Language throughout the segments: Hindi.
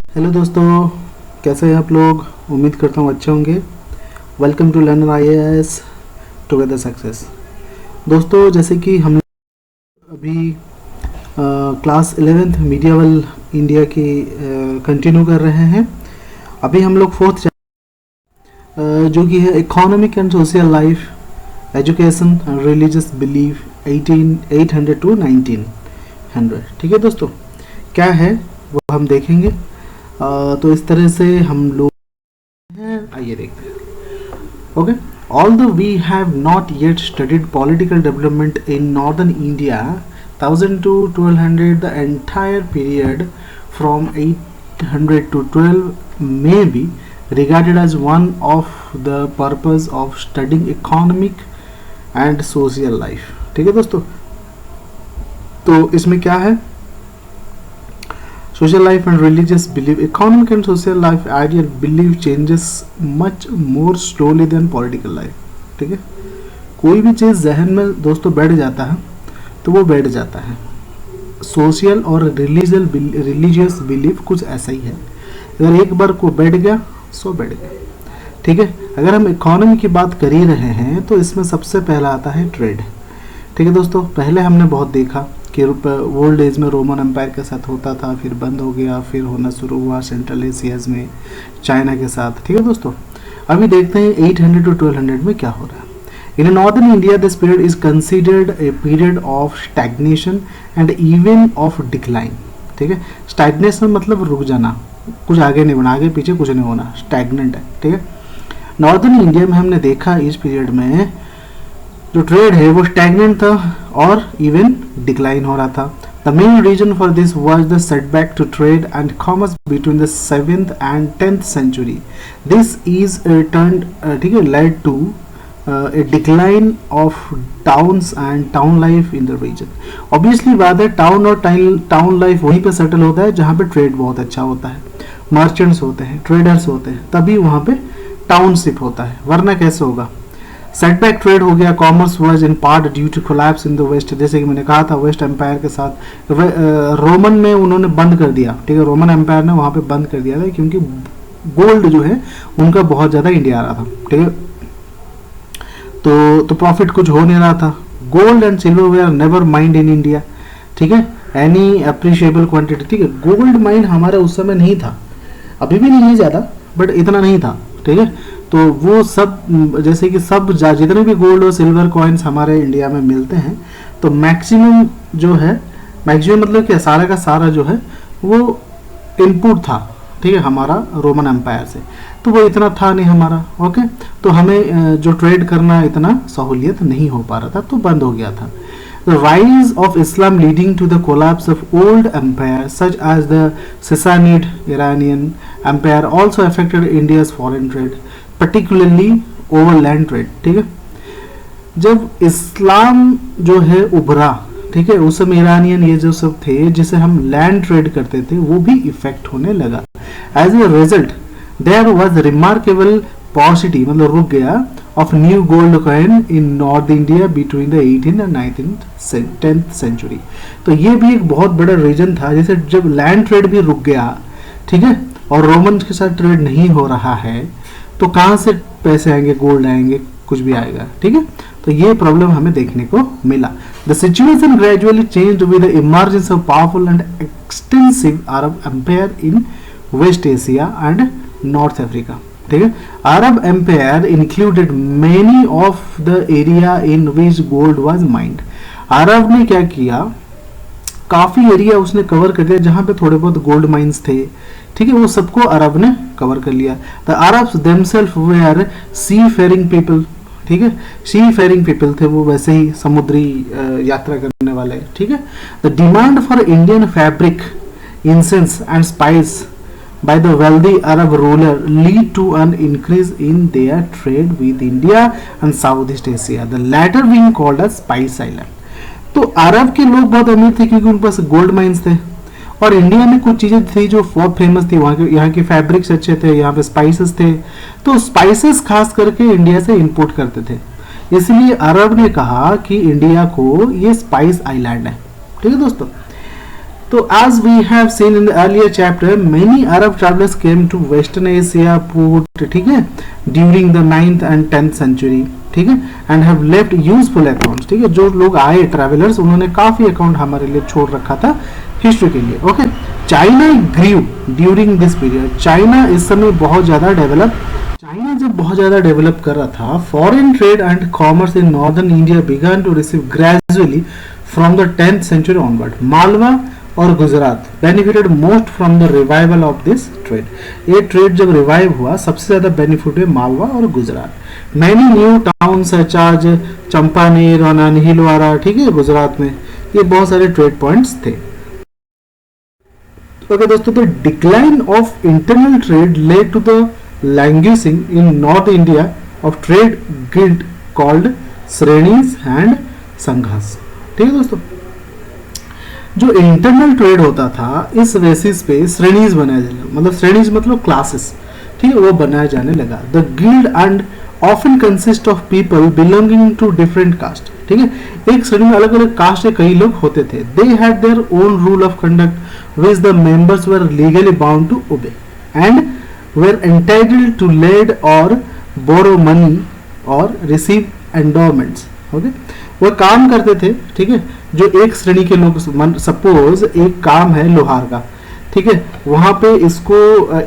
हेलो दोस्तों, कैसे हैं आप लोग। उम्मीद करता हूँ अच्छे होंगे। Welcome to learner IAS together success. दोस्तों, जैसे कि हम अभी क्लास 11th मीडियावल इंडिया की कंटिन्यू कर रहे हैं। अभी हम लोग फोर्थ जो कि है economic and social life, education and religious belief 800 to 1900। ठीक है दोस्तों, क्या है वो हम देखेंगे। तो इस तरह से हम लोग हैं, आइए देखते हैं। Okay, although we have not yet studied political development in northern India 1000 to 1200, the entire period from 800 to 12 may be regarded as one of the purpose of studying economic and social life। ठीक है दोस्तों, तो इसमें क्या है, social life and religious belief, economic and social life ideal belief changes much more slowly than political life। ठीक है, कोई भी चीज़ जहन में दोस्तों बैठ जाता है तो वो बैठ जाता है। सोशल और रिलीजियस बिलीफ कुछ ऐसा ही है, अगर एक बार को बैठ गया सो बैठ गया। ठीक है, अगर हम इकोनॉमी की बात कर ही रहे हैं तो इसमें सबसे पहला आता है ट्रेड। ठीक है दोस्तों, पहले हमने बहुत देखा कि ओल्ड एज में रोमन एम्पायर के साथ होता था, फिर बंद हो गया, फिर होना शुरू हुआ सेंट्रल एशियाज में चाइना के साथ। ठीक है दोस्तों, अभी देखते हैं 800 टू 1200 में क्या हो रहा है। इन northern India this period is considered a period of stagnation and even of decline. ठीक है, स्टैग्नेशन मतलब रुक जाना, कुछ आगे नहीं बढ़ना, आगे पीछे कुछ नहीं होना, स्टैग्नेंट है। ठीक है, नॉर्दर्न इंडिया में हमने देखा इस पीरियड में जो ट्रेड है वो स्टैग्नेंट था और इवन डिक्लाइन हो रहा था। The main reason for this was the setback to trade and commerce between the 7th and 10th century। This is turned, ठीक है, led to a decline of towns and town life in the region। Obviously बात है, टाउन और टाउन लाइफ वहीं पे सेटल होता है जहाँ पे ट्रेड बहुत अच्छा होता है, मर्चेंट्स होते हैं, ट्रेडर्स होते हैं, तभी वहाँ पे टाउनशिप होता है, वरना कैसे होगा। सेटबैक ट्रेड हो गया। Commerce was in part due to collapse in the west, जैसे कि मैंने कहा था वेस्ट एम्पायर के साथ रोमन में उन्होंने बंद कर दिया। ठीक है, रोमन एम्पायर ने वहाँ पे बंद कर दिया था क्योंकि गोल्ड जो है उनका बहुत ज़्यादा इंडिया आ रहा था। ठीक है, तो प्रॉफिट कुछ हो नहीं रहा था। Gold and silver were never mined in India. ठीक है, एनी अप्रिशिएबल क्वांटिटी। ठीक है, गोल्ड माइंड हमारा उस समय नहीं था, अभी भी नहीं है ज़्यादा, बट इतना नहीं था। ठीक है, तो वो सब जैसे कि सब जितने भी गोल्ड और सिल्वर कॉइन्स हमारे इंडिया में मिलते हैं तो मैक्सिमम जो है, मैक्सिमम मतलब कि सारा का सारा जो है वो इनपुट था। ठीक है, हमारा रोमन एम्पायर से, तो वो इतना था नहीं हमारा। ओके, तो हमें जो ट्रेड करना इतना सहूलियत नहीं हो पा रहा था, तो बंद हो गया था। The rise of Islam leading to the collapse of old empires such as the Sassanid Iranian Empire also affected India's foreign trade, particularly overland trade। ठीक है, जब इस्लाम जो है उभरा, ठीक है, उस समय ईरानियन ये जो सब थे जिसे हम लैंड ट्रेड करते थे वो भी इफेक्ट होने लगा। As a result there was remarkable paucity, मतलब रुक गया, of new gold coin in North India between the 18th and 10th century। तो ये भी एक बहुत बड़ा रीजन था, जैसे जब लैंड ट्रेड भी रुक गया, ठीक है, और रोमन के साथ ट्रेड नहीं हो रहा है तो कहाँ से पैसे आएंगे, गोल्ड आएंगे, कुछ भी आएगा। ठीक है, तो ये प्रॉब्लम हमें देखने को मिला। The situation gradually changed with the emergence of powerful and extensive Arab empire in West Asia and North Africa. ठीक है, Arab empire included many of the area in which gold was mined. Arab ने क्या किया, काफी एरिया उसने कवर कर दिया जहां पे थोड़े बहुत गोल्ड माइंस थे। ठीक है, वो सबको अरब ने कवर कर लिया। The Arabs themselves were sea faring people. ठीक है, सी फेरिंग पीपल थे वो, वैसे ही समुद्री यात्रा करने वाले। ठीक है, the demand for Indian fabric, incense and spice by the wealthy Arab ruler lead to an increase in their trade with India and Southeast Asia, the latter being called as Spice Island। तो अरब के लोग बहुत अमीर थे क्योंकि उनके पास गोल्ड माइंस थे, और इंडिया में कुछ चीजें थी जो बहुत फेमस थी, वहाँ के यहाँ के फैब्रिक्स अच्छे थे, यहाँ पे स्पाइसेस थे, तो स्पाइसेस खास करके इंडिया से इंपोर्ट करते थे। इसलिए अरब ने कहा कि इंडिया को ये स्पाइस आइलैंड है। ठीक है दोस्तों, तो as we have seen in the earlier chapter, many Arab travelers came to Western Asia port, ठीक है, during the 9th and 10th century, ठीक है, and have left useful accounts, ठीक है, जो लोग आए ट्रैवलर्स उन्होंने काफी अकाउंट हमारे लिए छोड़ रखा था हिस्ट्री के लिए. Okay, China grew during this period. China इस समय बहुत ज़्यादा डेवलप, चाइना जब बहुत ज़्यादा डेवलप कर रहा था, foreign trade and commerce in northern India began to receive gradually from the 10th century onward. Malwa और Gujarat benefited most from the revival of this trade. ये ट्रेड जब रिवाइव हुआ सबसे ज़्यादा बेनिफिट हुए मालवा और Gujarat. Many new town such as Champaner और नीलवाड़ा, ठीक है, गुजरात में ये बहुत सारे ट्रेड पॉइंट्स थे. ओके दोस्तों, तो decline of internal trade led to the languishing in north India of trade guild called shrenis and sanghas. ठीक है दोस्तों, जो इंटरनल ट्रेड होता था इस बेसिस पे श्रेणीज बनाया जाने लगा, मतलब श्रेणीज मतलब क्लासेस, ठीक है, वो बनाया जाने लगा. The guild and often consist of people belonging to different caste. ठीक है, एक श्रेणी में अलग अलग कास्ट के कई लोग होते थे. They had their own rule of conduct which the members were legally bound to obey and were entitled to lend और बोरो मनी और रिसीव एंडोमेंट्स. ओके, वो काम करते थे, ठीक है, जो एक श्रेणी के लोग, सपोज एक काम है लोहार का, ठीक है, वहां पे इसको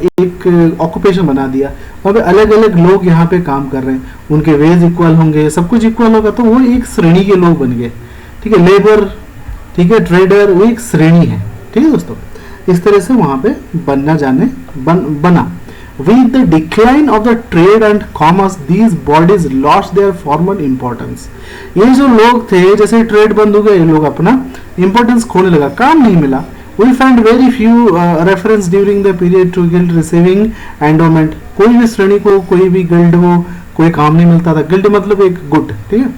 एक ऑक्यूपेशन बना दिया, वहां पे अलग अलग लोग यहाँ पे काम कर रहे हैं, उनके वेज इक्वल होंगे, सब कुछ इक्वल होगा, तो वो एक श्रेणी के लोग बन गए. ठीक है, लेबर, ठीक है, ट्रेडर, वो एक श्रेणी है. ठीक है दोस्तों, इस तरह से वहां पे बना. With the decline of the trade and commerce, these bodies lost their former importance. ये जो लोग थे, जैसे ट्रेड बंद हो गया, ये लोग अपना इंपॉर्टेंस खोने लगा, काम नहीं मिला. We find very few reference during the period to guild receiving endowment. कोई भी श्रेणी को, कोई भी गिल्ड को कोई काम नहीं मिलता था. गिल्ड मतलब एक गुट. ठीक है,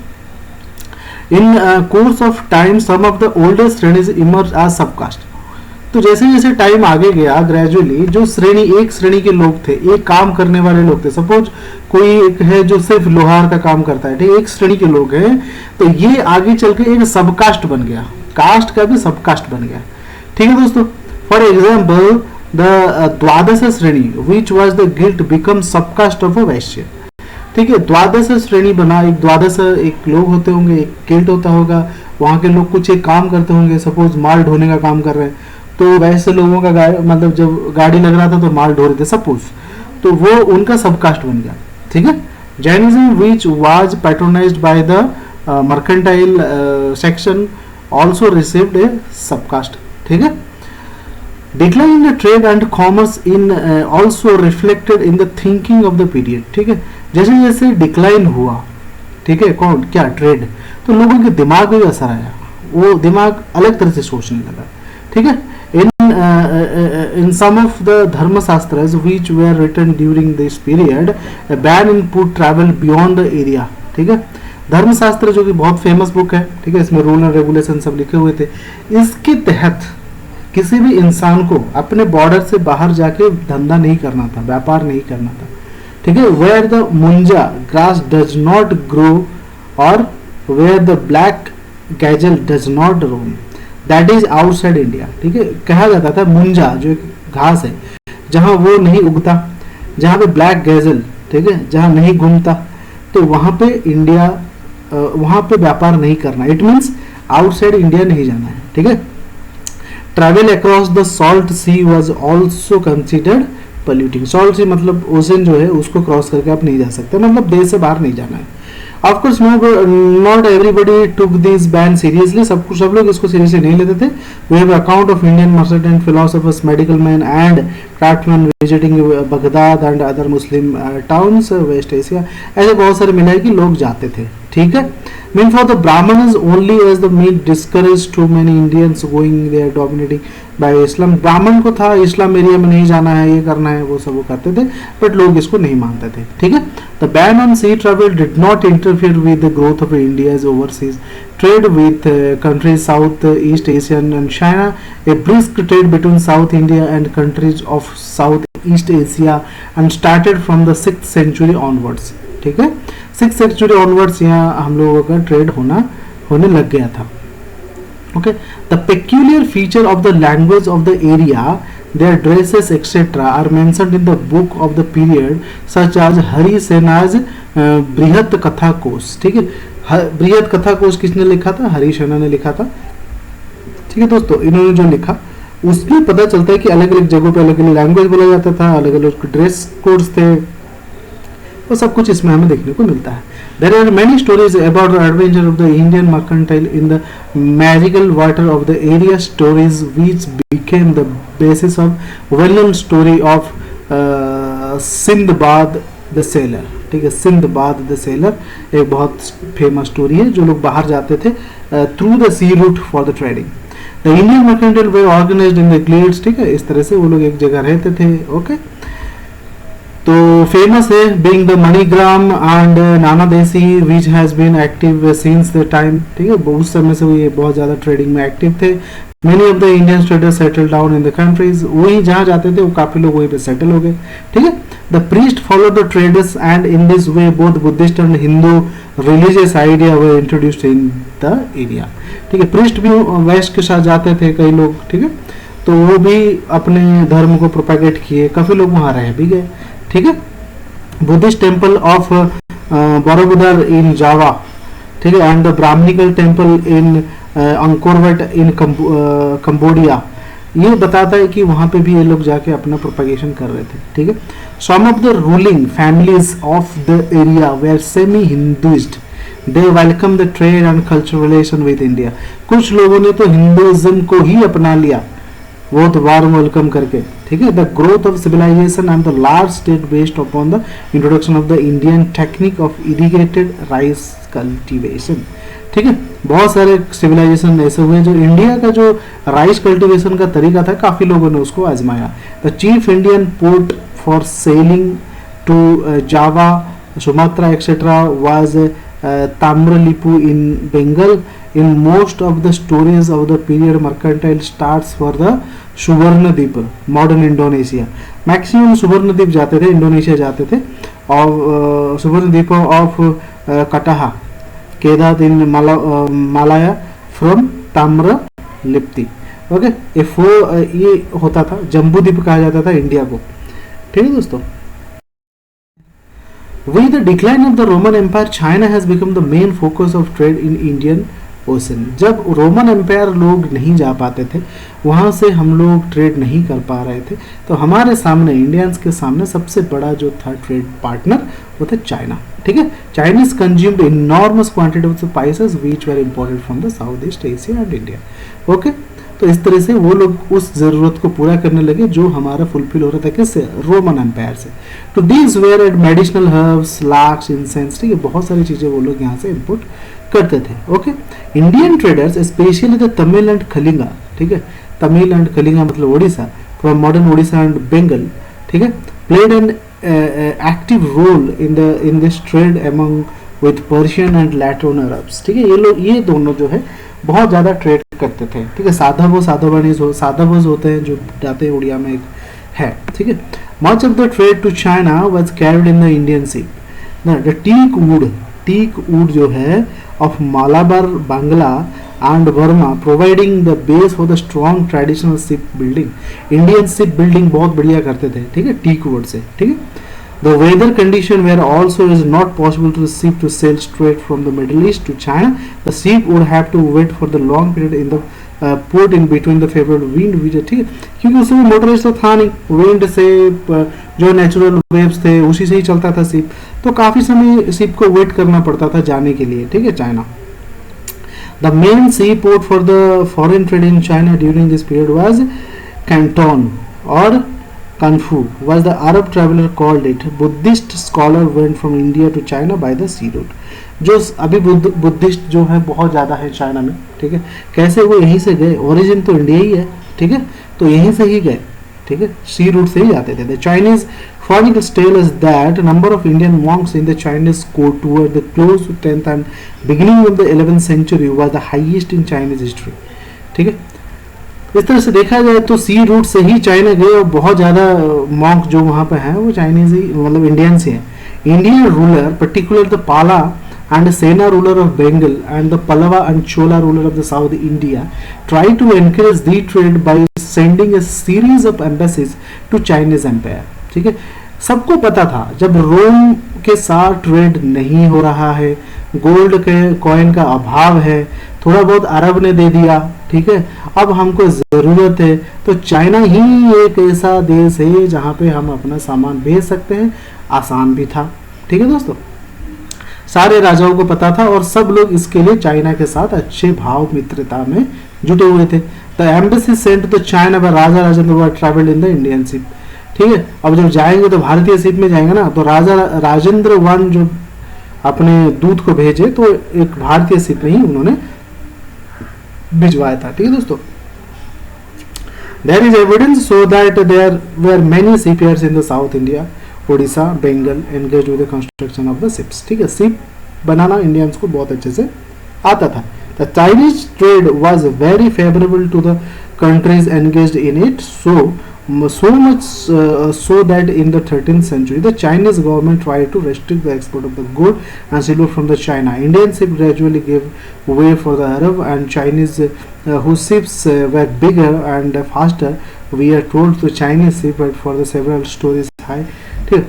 in course of time some of the older श्रेणीज emerged as subcaste. तो जैसे जैसे टाइम आगे गया, ग्रेजुअली जो श्रेणी, एक श्रेणी के लोग थे, एक काम करने वाले लोग थे, सपोज कोई एक है जो सिर्फ लोहार का काम करता है, ठीक है, एक श्रेणी के लोग हैं, तो ये आगे चल के एक सबकास्ट बन गया, कास्ट का भी सबकास्ट बन गया. ठीक है दोस्तों, फॉर एग्जाम्पल द द्वादश श्रेणी which was the guild become subcaste of a वैश्य. ठीक है, द्वादश श्रेणी बना, एक द्वादश एक लोग होते होंगे, एक गिल्ड होता होगा, वहां के लोग कुछ एक काम करते होंगे, सपोज माल ढोने का काम कर रहे हैं, तो वैसे लोगों का मतलब जब गाड़ी लग रहा था तो माल ढो रहे थे सपोज, तो वो उनका सबकास्ट बन गया. ठीक है, Jainism which was patronised by the mercantile section also received a subcaste. ठीक है, decline in the trade and commerce in also reflected in the thinking of the period. ठीक है, जैसे जैसे डिक्लाइन हुआ, ठीक है, कौन क्या ट्रेड, तो लोगों के दिमाग में असर आया, वो दिमाग अलग तरह से सोचने लगा. ठीक है, in some of the dharma shastras which were written during this period, a ban in put travel beyond the area. ठीक है, धर्म शास्त्र जो कि बहुत फेमस बुक है, ठीक है, इसमें रूल एंड रेगुलेशन सब लिखे हुए थे. इसके तहत किसी भी इंसान को अपने बॉर्डर से बाहर जाके धंधा नहीं करना था, व्यापार नहीं करना था. ठीक है, where the munja grass does not grow और where the black gazelle does not roam, that is outside India. ठीक है, कहा जाता था मुंजा जो एक घास है, जहां वो नहीं उगता, जहां पे ब्लैक गैजल, ठीक है, जहां नहीं घूमता, तो वहां पे इंडिया, वहां पे व्यापार नहीं करना. इट मीन्स आउटसाइड इंडिया नहीं जाना है. ठीक है, travel across the salt sea was also considered polluting. Salt sea मतलब ओशन जो है, उसको क्रॉस करके आप नहीं जा सकते, मतलब देश से बाहर नहीं जाना है. Of course, not everybody took this ban seriously. सब लोग इसको सीरियसली नहीं लेते थे. We have account of Indian merchants and philosophers, medical men and craftsmen visiting Baghdad and other Muslim towns, West Asia. ऐसे बहुत सारे मिला है कि लोग जाते थे. ठीक है, mean for the Brahmanas only as the meat discouraged too many Indians going there dominating by Islam. ब्राह्मण को था इस्लाम एरिया में नहीं जाना है, ये करना है, वो सब वो करते थे, बट लोग इसको नहीं मानते थे. ठीक है, the ban on sea travel did not interfere with the growth of India's overseas trade with countries South East Asian and China. A brisk trade between South India and countries of South East Asia and started from the 6th century onwards. ठीक है, 6th century onwards यहाँ हम लोगों का ट्रेड होने लग गया था. Okay, the peculiar feature of the language of the area, their dresses etc. are mentioned in the book of the period such as Harisena's Brihat Katha कोश। ठीक है, बृहत कथा कोश किसने लिखा था? हरि सेना ने लिखा था। ठीक है दोस्तों, इन्होंने जो लिखा उसमें पता चलता है कि अलग अलग जगहों पे अलग अलग लैंग्वेज बोला जाता था, अलग अलग ड्रेस कोड्स थे, वो सब कुछ इसमें हमें देखने को मिलता है। There are many stories about the adventure of the Indian mercantile in the magical water of the area, stories which became the basis of well-known story of Sindbad the Sailor। ठीक है, सिंदबाद द सेलर एक बहुत फेमस स्टोरी है, जो लोग बाहर जाते थे through the sea route for the trading. The Indian mercantile were organized in the guilds. ठीक है, इस तरह से वो लोग एक जगह रहते थे। ओके, तो फेमस है being the Manigram and Nana Desi which has been active since the time. ठीक है, उस समय से वो ये बहुत ज़्यादा ट्रेडिंग में एक्टिव थे। Many of the Indian traders settle down in the countries, वही जहाँ जाते थे वो काफ़ी लोग वहीं पे सेटल हो गए। ठीक है, the priest follow the traders and in this way both Buddhist and Hindu religious idea were introduced in the area. ठीक है, प्रीस्ट भी वेस्ट के साथ जाते थे कई लोग। ठीक है, तो वो भी अपने धर्म को प्रोपेगेट किए, काफ़ी लोग वहाँ रह भी गए। ठीक है, Buddhist temple of Borobudur in Java. ठीक है, and the Brahmanical temple in Angkor Wat in Cambodia, ये बताता है कि वहाँ पे भी ये लोग जाके अपना प्रोपेगेशन कर रहे थे। ठीक है, some of the ruling families of the area were semi Hinduist, they welcome the trade and cultural relation with India. कुछ लोगों ने तो हिंदुइज्म को ही अपना लिया, बहुत वार्म वेलकम करके। ठीक है, the growth of civilization and the large state based upon the introduction of the Indian technique of irrigated rice cultivation. ठीक है, बहुत सारे सिविलाइजेशन ऐसे हुए जो इंडिया का जो राइस कल्टीवेशन का तरीका था, काफी लोगों ने उसको आजमाया। The chief Indian port for sailing to Java, Sumatra etcetera was Tamralipti in Bengal. In most of the stories of the period, mercantile starts for the Suvarnadweep, modern Indonesia. Maximum Suvarnadweep जाते थे, इंडोनेशिया जाते थे, और सुवर्णद्वीप ऑफ कटाहा केदात इन मालाया फ्रॉम ताम्रलिप्ति। ओके, ये होता था, जम्बू द्वीप कहा जाता था इंडिया को। ठीक है दोस्तों, with the decline of the Roman Empire, China has become the main focus of trade in Indian Ocean। जब रोमन एम्पायर लोग नहीं जा पाते थे, वहाँ से हम लोग ट्रेड नहीं कर पा रहे थे, तो हमारे सामने इंडियंस के सामने सबसे बड़ा जो था ट्रेड पार्टनर वो था चाइना। ठीक है, Chinese consumed enormous quantity of spices which were imported from the south east Asia and India. Okay, तो इस तरह से वो लोग उस जरूरत को पूरा करने लगे जो हमारा फुलफिल हो रहा था किससे? रोमन एम्पायर से। तो these were at medicinal herbs, lacs, incense. ठीक है, बहुत सारी चीजें वो लोग यहाँ से इंपोर्ट करते थे। Okay, Indian traders specially the Tamil and Kalinga. ठीक है, तमिल एंड कलिंगा मतलब Odisha, from modern Odisha and Bengal. ठीक है, played an active role in this trade among with Persian and Latin Arabs. ठीक है, ये लोग, ये दोनों जो है बहुत ज़्यादा ट्रेड करते थे। ठीक है, साधाबनीज होते हैं जो जाते हैं उड़िया में एक है। ठीक है, much of the trade to China was carried in the Indian sea. The teak wood जो है of Malabar, Bangla and Burma providing the base for the strong traditional ship building. Indian ship building बहुत बढ़िया करते थे। ठीक है, टीक वुड से। ठीक है, the weather condition were also is not possible to the ship to sail straight from the Middle East to China. The ship would have to wait for the long period in the port in between the favorable wind which है। ठीक है, क्योंकि उस समय मोटराइज तो था नहीं, विंड से जो नेचुरल वेव्स थे उसी से ही चलता था शिप, तो काफी समय शिप को वेट करना पड़ता था जाने के लिए। ठीक है, China. The main seaport for the foreign trade in China during this period was Canton or Kanfu was the Arab traveler called it. Buddhist scholar went from India to China by the sea route. जो अभी बुद्धिस्ट जो है बहुत ज़्यादा है चाइना में। ठीक है, कैसे वो यहीं से गए? ओरिजिन तो इंडिया ही है। ठीक है, तो यहीं से ही गए। ठीक है, सी रूट से ही जाते थे। The Chinese chronicles tell us that number of Indian monks in the Chinese court toward the close to 10th and beginning of the 11th century was the highest in Chinese history। ठीक है, इस तरह से देखा जाए तो सी रूट से ही चाइना गए और बहुत ज़्यादा मॉन्क जो वहाँ पे हैं वो चाइनीज ही, मतलब इंडियंस ही हैं। इंडियन रूलर पर्टिकुलर द पाला and Sena ruler of Bengal and the Pallava and Chola ruler of the South India tried to encourage the trade by sending a series of embassies to Chinese empire. ठीक है, सबको पता था जब रोम के साथ ट्रेड नहीं हो रहा है, गोल्ड के कॉइन का अभाव है, थोड़ा बहुत अरब ने दे दिया, ठीक है, अब हमको ज़रूरत है, तो चाइना ही एक ऐसा देश है जहाँ पे हम अपना सामान भेज सकते हैं, आसान भी था। ठीक है दोस्तों, सारे राजाओं को पता था और सब लोग इसके लिए चाइना के साथ अच्छे भाव मित्रता में जुटे हुए थे। The embassy sent to China by Raja Rajendra were travelled in the Indian ship. ठीक है, अब जब जाएंगे तो भारतीय शिप में जाएंगे ना, तो राजा राजेंद्र वन जो अपने दूत को भेजे तो एक भारतीय शिप में ही उन्होंने भिजवाया था। ठीक है दोस्तों, there is evidence so that there were many shipyards in the South India, Odisha, Bengal engaged with the construction of the ships। ठीक है, शिप बनाना इंडियंस को बहुत अच्छे से आता था। The Chinese trade was very favorable to the countries engaged in it, so much so that in the 13th century the Chinese government tried to restrict the export of the gold and silver from the China. Indian ships gradually gave way for the Arab and Chinese whose ships were bigger and faster. We are told to Chinese ship but for the several stories high। ठीक है,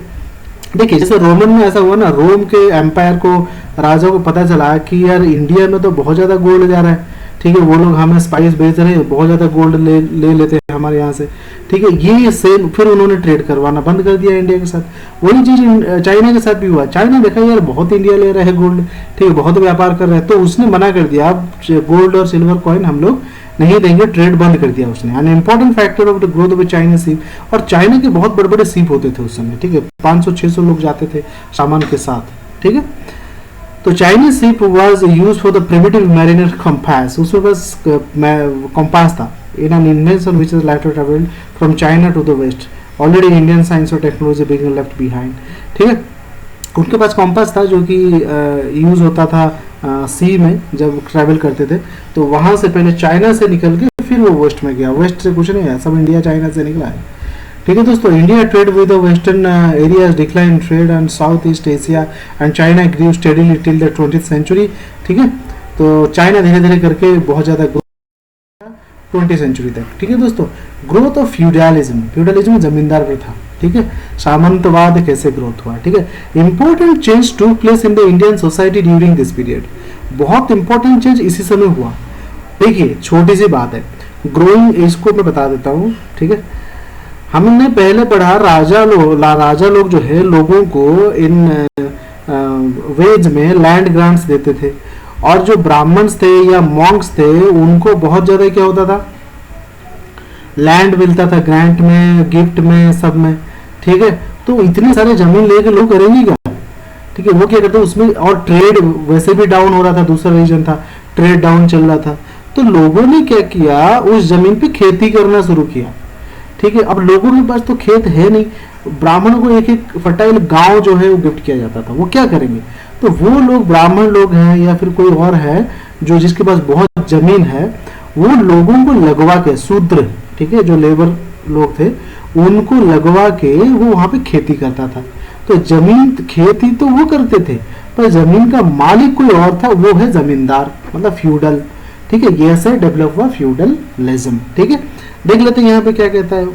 देखिए जैसे रोमन में ऐसा हुआ ना, रोम के एम्पायर को, राजा को पता चला कि यार इंडिया में तो बहुत ज़्यादा गोल्ड जा रहा है, ठीक है, वो लोग हमें स्पाइस बेच रहे हैं, बहुत ज़्यादा गोल्ड ले लेते हैं हमारे यहाँ से। ठीक है, ये सेम फिर उन्होंने ट्रेड करवाना बंद कर दिया इंडिया के साथ। वही चीज़ चाइना के साथ भी हुआ। चाइना देखा यार बहुत इंडिया ले रहे हैं गोल्ड, ठीक है, बहुत व्यापार कर रहे हैं, तो उसने मना कर दिया, अब गोल्ड और सिल्वर कॉइन हम लोग नहीं देंगे, ट्रेड बंद कर दिया उसने। An important factor of the growth of Chinese ship. और चाइना के बहुत बड़े बड़े शिप होते थे उस समय, ठीक है, 500-600 लोग जाते थे सामान के साथ। ठीक है, तो Chinese ship was used for the primitive mariner compass, उसमें बस कंपास था। In an invention which is later travelled from China to the west, already Indian science और टेक्नोलॉजी बीइंग लेफ्ट बिहाइंड। ठीक है, उनके पास कंपास था जो कि यूज होता था सी में जब ट्रैवल करते थे, तो वहाँ से पहले चाइना से निकल के फिर वो वेस्ट में गया। वेस्ट से कुछ नहीं है, सब इंडिया चाइना से निकला है। ठीक है दोस्तों, India trade with the western areas decline trade and south east Asia and China grew steadily till the 20th century. ठीक है, तो चाइना धीरे धीरे करके बहुत ज़्यादा 20th सेंचुरी तक। ठीक है दोस्तों, ग्रोथ ऑफ फ्यूडलिज्म, फ्यूडलिज्म जमींदार पर था। ठीक है, सामंतवाद कैसे ग्रोथ हुआ। ठीक है, important change to place in the Indian society during this period, बहुत इंपॉर्टेंट चेंज इसी समय हुआ। देखिए छोटी सी बात है, ग्रोइंग एज को मैं बता देता हूँ। ठीक है, हमने पहले पढ़ा राजा लोग जो है लोगों को इन वेज में लैंड ग्रांट्स देते थे, और जो ब्राह्मण्स थे या मॉन्क्स थे उनको बहुत ज्यादा क्या होता था, लैंड मिलता था ग्रांट में, गिफ्ट में, सब में। ठीक है, तो इतनी सारे जमीन लेके लोग करेंगे क्या। ठीक है, वो क्या करते उसमें, और ट्रेड वैसे भी डाउन हो रहा था, दूसरा रीजन था, ट्रेड डाउन चल रहा था, तो लोगों ने क्या किया, उस जमीन पे खेती करना शुरू किया। ठीक है, अब लोगों के पास तो खेत है नहीं, ब्राह्मणों को एक एक फर्टाइल गांव जो है वो गिफ्ट किया जाता था, वो क्या करेंगे, तो वो लोग ब्राह्मण लोग हैं या फिर कोई और है जो जिसके पास बहुत जमीन है, वो लोगों को लगवा के, शूद्र, ठीक है, जो लेबर लोग थे उनको लगवा के वो वहां पे खेती करता था। तो जमीन खेती तो वो करते थे, पर जमीन का मालिक कोई और था, वो है जमींदार, मतलब फ्यूडल। ठीक है, ये से डेवलप हुआ फ्यूडलिज्म। ठीक है, देख लेते हैं यहाँ पे क्या कहता है।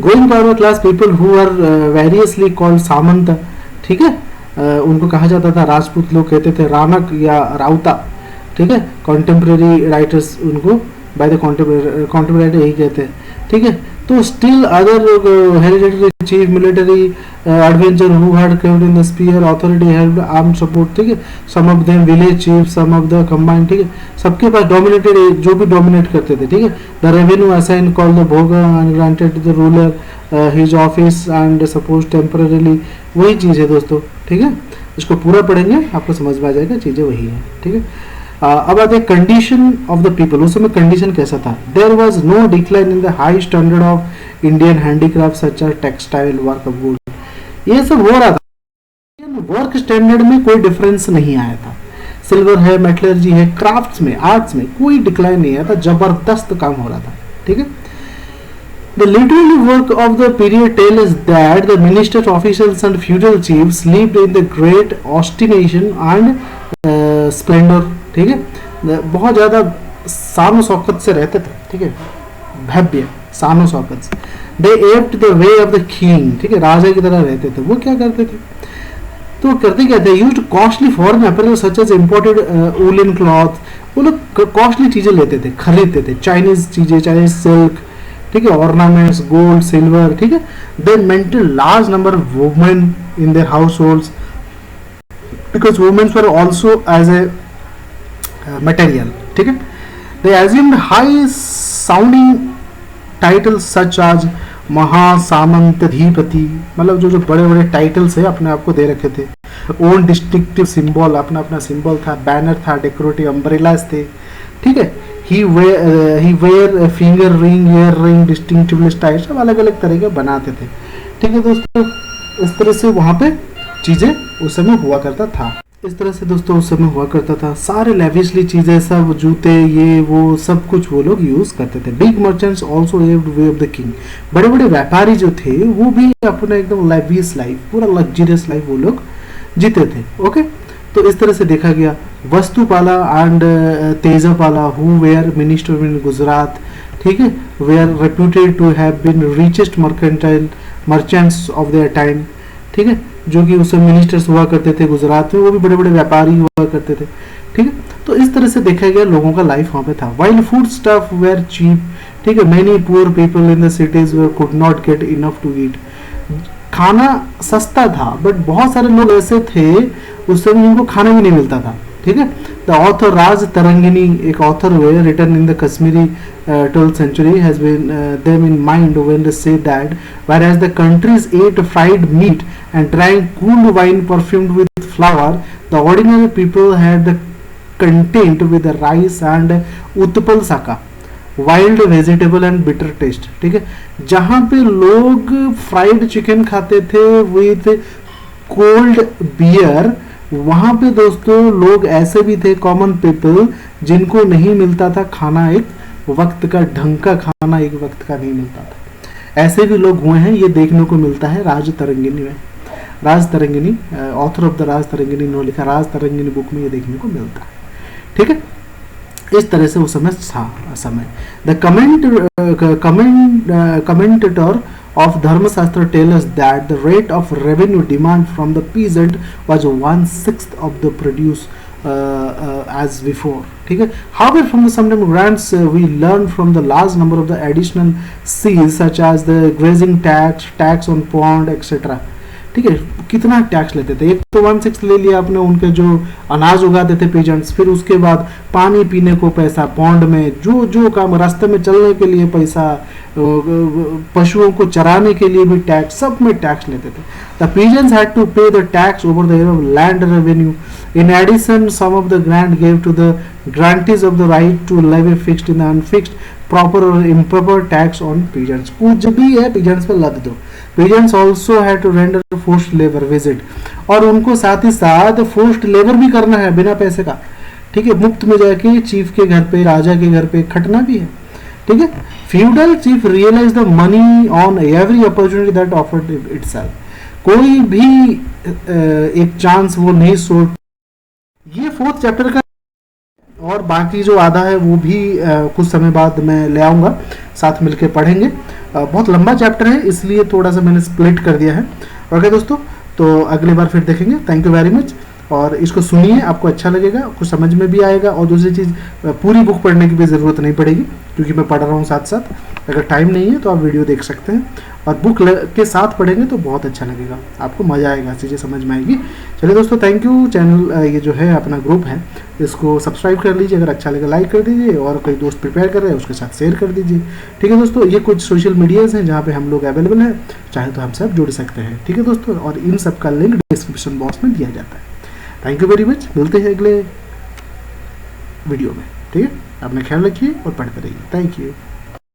Growing power class people who are variously called samanta. ठीक है, उनको कहा जाता था, राजपूत लोग कहते थे रानक या राउता। ठीक है, कॉन्टेम्प्रेरी राइटर्स उनको बाय द कॉन्टेम्प्रेरी यही कहते हैं। ठीक है, तो still other hereditary chief military adventure who had comed in the sphere authority helped arm support. ठीक है, some of them village chief, some of the combine. ठीक है, सबके पास डोमिनेटेड, जो भी डोमिनेट करते थे। ठीक है, the revenue assign called the bhoga and granted to the ruler his office and suppose temporarily, वही चीज है दोस्तों। ठीक है, इसको पूरा पढ़ेंगे आपको समझ में आ जाएगा, चीजें वही है। ठीक है, अब आते कंडीशन ऑफ द पीपल। उस समय कंडीशन कैसा था, there was no decline in the high standard of Indian handicraft such as textile work of gold. ये सब हो रहा था, वर्क स्टैंडर्ड में कोई डिफरेंस नहीं आया था। सिल्वर है, मेटलर्जी है, क्राफ्ट्स में, आर्ट्स में कोई डिक्लाइन नहीं आया था, जबरदस्त काम हो रहा था। ठीक है, The literary work of the period tell us that the ministers, officials and feudal chiefs lived in the great ostentation and splendor. ठीक है, बहुत ज़्यादा शान शौकत से रहते थे, ठीक है, भव्य शान शौकत से. They aped the way of the king. ठीक है, राजा की तरह रहते थे. वो क्या करते थे, तो करते क्या थे, used costly foreign appearance such as imported woollen cloth. वो लोग कॉस्टली चीज़ें लेते थे, खरीदते थे, चाइनीज चीज़ें, चाइनीज सिल्क, ठीक है, ऑर्नामेंट्स, गोल्ड, सिल्वर, ठीक है. They maintain large number of women in their households because women's were also as a material. ठीक है, they assumed high sounding titles such as Mahasamantadhipati. मतलब जो जो बड़े बड़े टाइटल्स है अपने आप को दे रखे थे. ओन डिस्टिंक्टिव सिंबल, अपना अपना सिंबल था, बैनर था, डेकोरेटिव अम्ब्रेलास थे. ठीक है, he wear finger ring, ear ring, distinctive style, सब अलग अलग तरह के बनाते थे. ठीक है दोस्तों, इस तरह से वहाँ पे चीज़ें उस समय हुआ करता था. इस तरह से दोस्तों उस समय हुआ करता था. सारे लेविशली चीज़ें, सब जूते, ये वो सब कुछ वो लोग यूज़ करते थे. Big merchants also lived way of the king. बड़े बड़े व्यापारी जो थे वो भी अपना एकदम लेविश लाइफ, पूरा लग्जरियस लाइफ वो लोग जीते थे. ओके, तो इस तरह से देखा गया. Vastupala and Tejapala who were minister in Gujarat, ठीक है, were reputed to have been richest mercantile merchants of their time. ठीक है, जो कि उस समय मिनिस्टर्स हुआ करते थे गुजरात में, वो भी बड़े बड़े व्यापारी हुआ करते थे. ठीक है, तो इस तरह से देखा गया लोगों का लाइफ वहाँ पे था. While food stuff were cheap. ठीक है, many poor people in the cities could not get enough to eat. खाना सस्ता था, बट बहुत सारे लोग ऐसे थे उस समय जिनको खाना भी नहीं मिलता था. ठीक है, द ऑथर राज तरंगिनी, एक ऑथर हुए, written in the Kashmiri 12th century, has been them in mind when they say that whereas the countries ate fried meat and drank cooled wine perfumed with flour, the ordinary people had the content with the rice and utpal saka, wild vegetable and bitter taste. ठीक है, जहाँ पे लोग फ्राइड चिकन खाते थे विथ कोल्ड बियर, वहाँ पे दोस्तों लोग ऐसे भी थे, कॉमन पीपल, जिनको नहीं मिलता था खाना, एक वक्त का ढंग का खाना एक वक्त का नहीं मिलता था. ऐसे भी लोग हुए हैं, ये देखने को मिलता है राज तरंगिनी में. राज तरंगिनी, ऑथर ऑफ द राज तरंगिनी ने लिखा, राज तरंगिनी बुक में ये देखने को मिलता है. ठीक है, इस तरह से वो समय था समय. The commentator of Dharmasastra tell us that the rate of revenue demand from the peasant was 1/6 of the produce as before. ठीक है, however from the sometime grants we learn from the large number of the additional seals such as the grazing tax on pond etc. ठीक है, कितना टैक्स लेते थे. एक तो 1/6 ले लिया आपने उनके जो अनाज उगाते थे पेजेंट्स, फिर उसके बाद पानी पीने को पैसा, पौंड में जो जो काम, रास्ते में चलने के लिए पैसा, पशुओं को चराने के लिए भी टैक्स, सब में टैक्स लेते थे. The peasants had to pay the tax over the land revenue. In addition some of the grant give to the grantees of the right to levy fixed in unfixed proper और इम्प्रॉपर टैक्स ऑन पीजेंट्स. कुछ भी है पीजेंट्स पे लद दो. Peasants also had to render forced labor visit, और उनको साथ ही साथ फोर्स्ड लेबर भी करना है बिना पैसे का. ठीक है, मुफ्त में जाके चीफ के घर पे, राजा के घर पे खटना भी है. ठीक है, feudal chief realise the money on every opportunity that offered itself. कोई भी एक चांस वो नहीं छोड़. ये 4th चैप्टर का, और बाकी जो आधा है वो भी कुछ समय बाद मैं ले आऊँगा, साथ मिलके पढ़ेंगे. बहुत लंबा चैप्टर है इसलिए थोड़ा सा मैंने स्प्लिट कर दिया है. ओके दोस्तों, तो अगली बार फिर देखेंगे. Thank you very much. और इसको सुनिए, आपको अच्छा लगेगा, कुछ समझ में भी आएगा. और दूसरी चीज़, पूरी बुक पढ़ने की भी ज़रूरत नहीं पड़ेगी क्योंकि मैं पढ़ रहा हूँ साथ साथ. अगर टाइम नहीं है तो आप वीडियो देख सकते हैं, और बुक के साथ पढ़ेंगे तो बहुत अच्छा लगेगा, आपको मज़ा आएगा, चीज़ें समझ में आएगी. चलिए दोस्तों, थैंक यू. चैनल ये जो है अपना ग्रुप है, इसको सब्सक्राइब कर लीजिए, अगर अच्छा लगे लाइक कर दीजिए, और कोई दोस्त प्रिपेयर कर रहे हैं उसके साथ शेयर कर दीजिए. ठीक है दोस्तों, ये कुछ सोशल मीडियाज़ हैं जहाँ पे हम लोग अवेलेबल हैं, चाहे तो हम सब जुड़ सकते हैं. ठीक है दोस्तों, और इन सब का लिंक डिस्क्रिप्शन बॉक्स में दिया जाता है. Thank you very much. मिलते हैं अगले वीडियो में. ठीक है, अपना ख्याल रखिए और पढ़ते रहिए. Thank you.